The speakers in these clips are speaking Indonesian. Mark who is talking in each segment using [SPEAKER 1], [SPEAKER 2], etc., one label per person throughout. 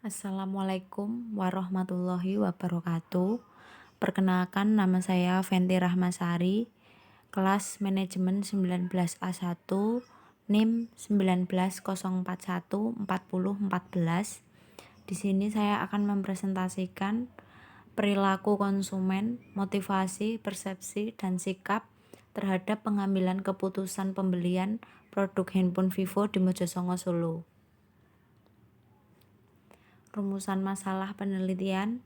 [SPEAKER 1] Assalamualaikum warahmatullahi wabarakatuh. Perkenalkan, nama saya Fenty Rahmasari, kelas manajemen 19A1, NIM 19041404. Di sini saya akan mempresentasikan perilaku konsumen, motivasi, persepsi, dan sikap terhadap pengambilan keputusan pembelian produk handphone Vivo di Mojosongo, Solo. Rumusan masalah penelitian.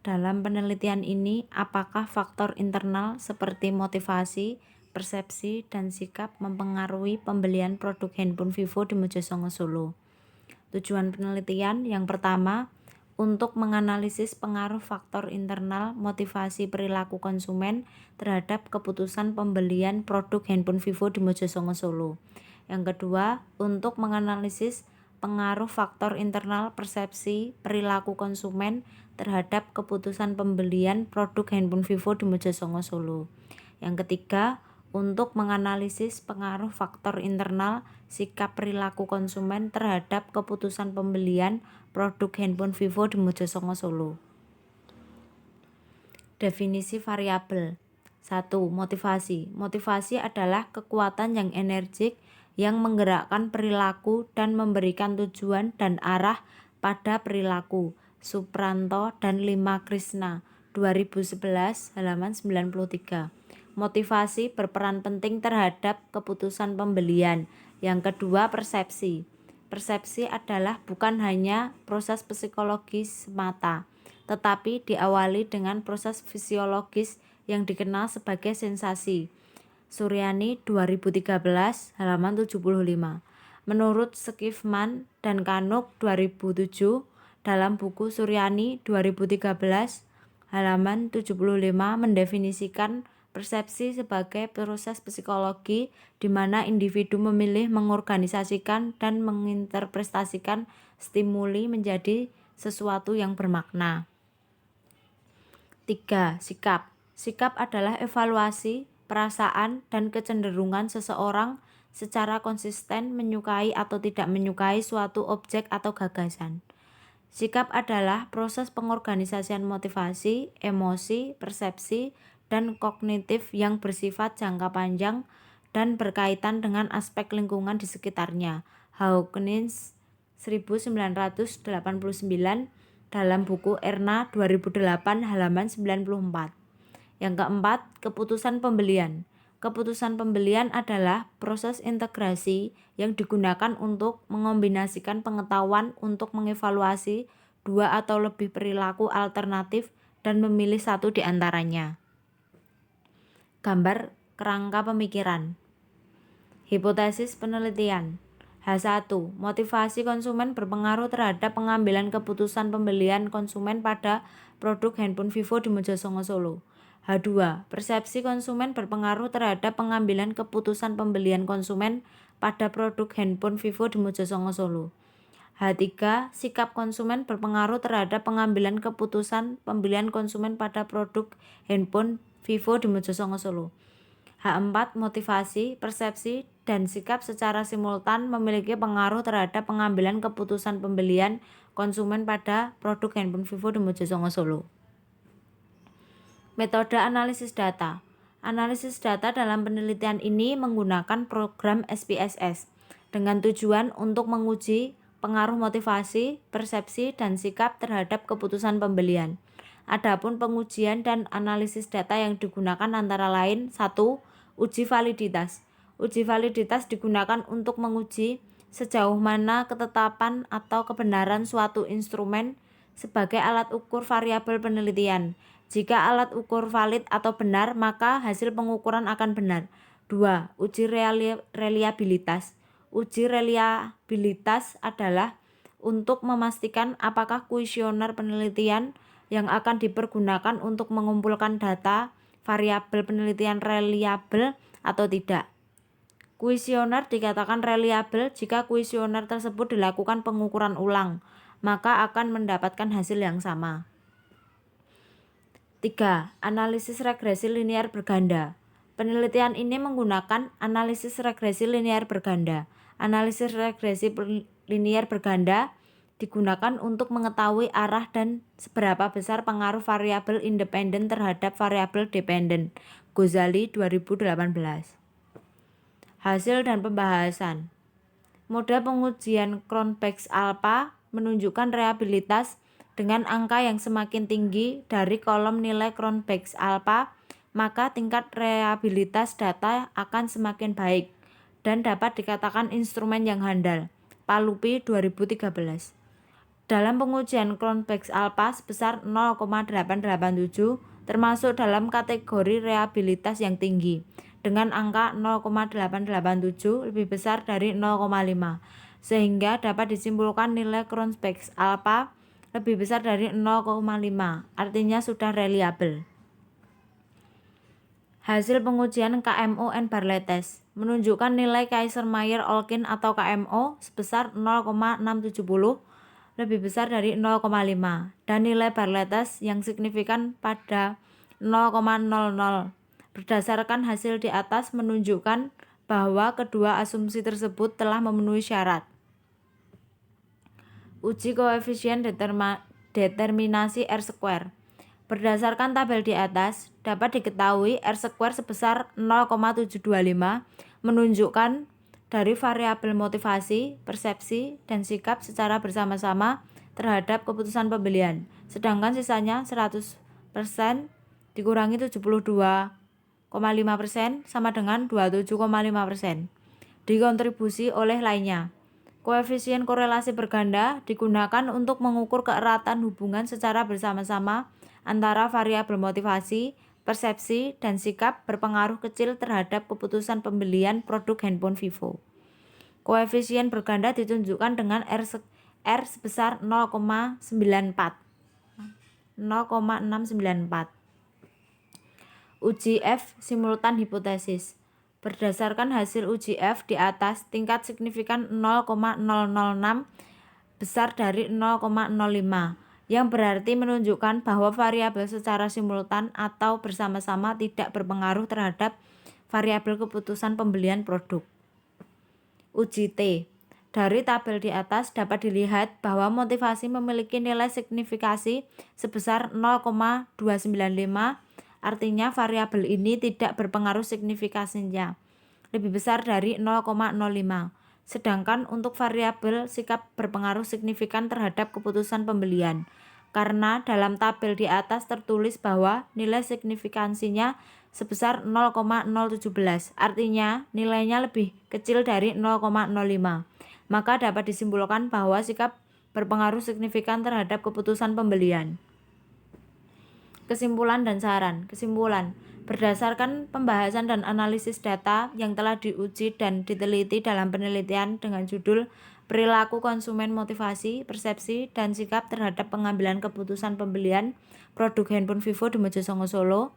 [SPEAKER 1] Dalam penelitian ini, apakah faktor internal seperti motivasi, persepsi, dan sikap mempengaruhi pembelian produk handphone Vivo di Mojosongo, Solo? Tujuan penelitian yang pertama, untuk menganalisis pengaruh faktor internal motivasi perilaku konsumen terhadap keputusan pembelian produk handphone Vivo di Mojosongo, Solo. Yang kedua, untuk menganalisis pengaruh faktor internal persepsi perilaku konsumen terhadap keputusan pembelian produk handphone Vivo di Mojosongo, Solo. Yang ketiga, untuk menganalisis pengaruh faktor internal sikap perilaku konsumen terhadap keputusan pembelian produk handphone Vivo di Mojosongo, Solo. Definisi variabel. 1. Motivasi. Motivasi adalah kekuatan yang energik yang menggerakkan perilaku dan memberikan tujuan dan arah pada perilaku. Supranto dan Lima Krishna, 2011, halaman 93. Motivasi berperan penting terhadap keputusan pembelian. Yang kedua, persepsi. Persepsi adalah bukan hanya proses psikologis semata, tetapi diawali dengan proses fisiologis yang dikenal sebagai sensasi. Suryani, 2013, halaman 75. Menurut Skifman dan Kanuk, 2007, dalam buku Suryani 2013, halaman 75, mendefinisikan persepsi sebagai proses psikologi di mana individu memilih, mengorganisasikan, dan menginterpretasikan stimuli menjadi sesuatu yang bermakna. 3. Sikap. Sikap adalah evaluasi, perasaan, dan kecenderungan seseorang secara konsisten menyukai atau tidak menyukai suatu objek atau gagasan. Sikap adalah proses pengorganisasian motivasi, emosi, persepsi, dan kognitif yang bersifat jangka panjang dan berkaitan dengan aspek lingkungan di sekitarnya. Hawkins, 1989, dalam buku Erna, 2008, halaman 94. Yang keempat, keputusan pembelian. Keputusan pembelian adalah proses integrasi yang digunakan untuk mengombinasikan pengetahuan untuk mengevaluasi dua atau lebih perilaku alternatif dan memilih satu di antaranya. Gambar kerangka pemikiran. Hipotesis penelitian. H1. Motivasi konsumen berpengaruh terhadap pengambilan keputusan pembelian konsumen pada produk handphone Vivo di Mojosongo, Solo. H2. Persepsi konsumen berpengaruh terhadap pengambilan keputusan pembelian konsumen pada produk handphone Vivo di Mojosongo, Solo. H3. Sikap konsumen berpengaruh terhadap pengambilan keputusan pembelian konsumen pada produk handphone Vivo di Mojosongo, Solo. H4. Motivasi, persepsi, dan sikap secara simultan memiliki pengaruh terhadap pengambilan keputusan pembelian konsumen pada produk handphone Vivo di Mojosongo, Solo. Metode analisis data. Analisis data dalam penelitian ini menggunakan program SPSS dengan tujuan untuk menguji pengaruh motivasi, persepsi, dan sikap terhadap keputusan pembelian. Adapun pengujian dan analisis data yang digunakan antara lain: 1. Uji validitas. Uji validitas digunakan untuk menguji sejauh mana ketetapan atau kebenaran suatu instrumen sebagai alat ukur variabel penelitian. Jika alat ukur valid atau benar, maka hasil pengukuran akan benar. 2. Uji reliabilitas. Uji reliabilitas adalah untuk memastikan apakah kuesioner penelitian yang akan dipergunakan untuk mengumpulkan data variabel penelitian reliabel atau tidak. Kuesioner dikatakan reliabel jika kuesioner tersebut dilakukan pengukuran ulang, maka akan mendapatkan hasil yang sama. 3. Analisis regresi linear berganda. Penelitian ini menggunakan analisis regresi linear berganda. Analisis regresi linear berganda digunakan untuk mengetahui arah dan seberapa besar pengaruh variabel independen terhadap variabel dependen. Ghazali 2018. Hasil dan pembahasan. Model pengujian Cronbach's-Alpha menunjukkan reliabilitas dengan angka yang semakin tinggi dari kolom nilai Cronbach's-Alpha, maka tingkat reliabilitas data akan semakin baik dan dapat dikatakan instrumen yang handal. Palupi 2013. Dalam pengujian Cronbach's-Alpha sebesar 0,887 termasuk dalam kategori reliabilitas yang tinggi dengan angka 0,887 lebih besar dari 0,5 sehingga dapat disimpulkan nilai Cronbach's-Alpha lebih besar dari 0,5 artinya sudah reliable. Hasil pengujian KMO and Bartlett test menunjukkan nilai Kaiser-Meyer-Olkin atau KMO sebesar 0,670 lebih besar dari 0,5 dan nilai Bartlett test yang signifikan pada 0,00. Berdasarkan hasil di atas menunjukkan bahwa kedua asumsi tersebut telah memenuhi syarat. Uji koefisien determinasi R-square. Berdasarkan tabel di atas, dapat diketahui R-square sebesar 0,725 menunjukkan dari variabel motivasi, persepsi, dan sikap secara bersama-sama terhadap keputusan pembelian. Sedangkan sisanya 100% dikurangi 72,5% sama dengan 27,5%. Dikontribusi oleh lainnya. Koefisien korelasi berganda digunakan untuk mengukur keeratan hubungan secara bersama-sama antara variabel motivasi, persepsi, dan sikap berpengaruh kecil terhadap keputusan pembelian produk handphone Vivo. Koefisien berganda ditunjukkan dengan R sebesar 0,694. Uji F simultan hipotesis. Berdasarkan hasil uji F di atas, tingkat signifikan 0,006 besar dari 0,05 yang berarti menunjukkan bahwa variabel secara simultan atau bersama-sama tidak berpengaruh terhadap variabel keputusan pembelian produk. Uji T. Dari tabel di atas dapat dilihat bahwa motivasi memiliki nilai signifikasi sebesar 0,295, artinya variabel ini tidak berpengaruh signifikasinya lebih besar dari 0,05. Sedangkan untuk variabel sikap berpengaruh signifikan terhadap keputusan pembelian, karena dalam tabel di atas tertulis bahwa nilai signifikansinya sebesar 0,017, artinya nilainya lebih kecil dari 0,05. Maka dapat disimpulkan bahwa sikap berpengaruh signifikan terhadap keputusan pembelian. Kesimpulan dan saran. Kesimpulan. Berdasarkan pembahasan dan analisis data yang telah diuji dan diteliti dalam penelitian dengan judul Perilaku Konsumen Motivasi, Persepsi, dan Sikap terhadap Pengambilan Keputusan Pembelian Produk Handphone Vivo di Mojosongo Solo,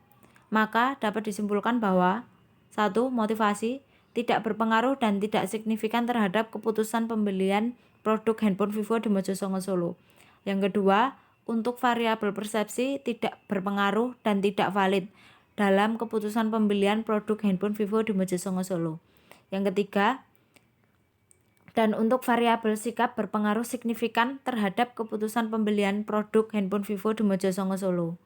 [SPEAKER 1] maka dapat disimpulkan bahwa 1. Motivasi tidak berpengaruh dan tidak signifikan terhadap keputusan pembelian produk handphone Vivo di Mojosongo Solo. Yang kedua, untuk variabel persepsi tidak berpengaruh dan tidak valid dalam keputusan pembelian produk handphone Vivo di Mojosongo Solo. Yang ketiga, dan untuk variabel sikap berpengaruh signifikan terhadap keputusan pembelian produk handphone Vivo di Mojosongo Solo.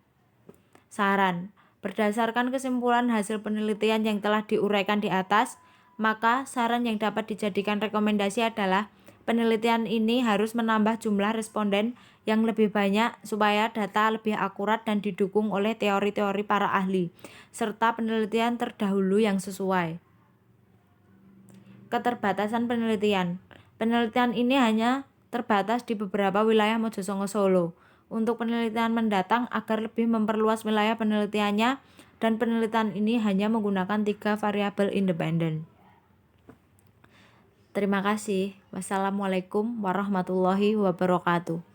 [SPEAKER 1] Saran. Berdasarkan kesimpulan hasil penelitian yang telah diuraikan di atas, maka saran yang dapat dijadikan rekomendasi adalah penelitian ini harus menambah jumlah responden yang lebih banyak supaya data lebih akurat dan didukung oleh teori-teori para ahli, serta penelitian terdahulu yang sesuai. Keterbatasan penelitian. Penelitian ini hanya terbatas di beberapa wilayah Mojosongo Solo. Untuk penelitian mendatang agar lebih memperluas wilayah penelitiannya, dan penelitian ini hanya menggunakan 3 variabel independen. Terima kasih. Wassalamualaikum warahmatullahi wabarakatuh.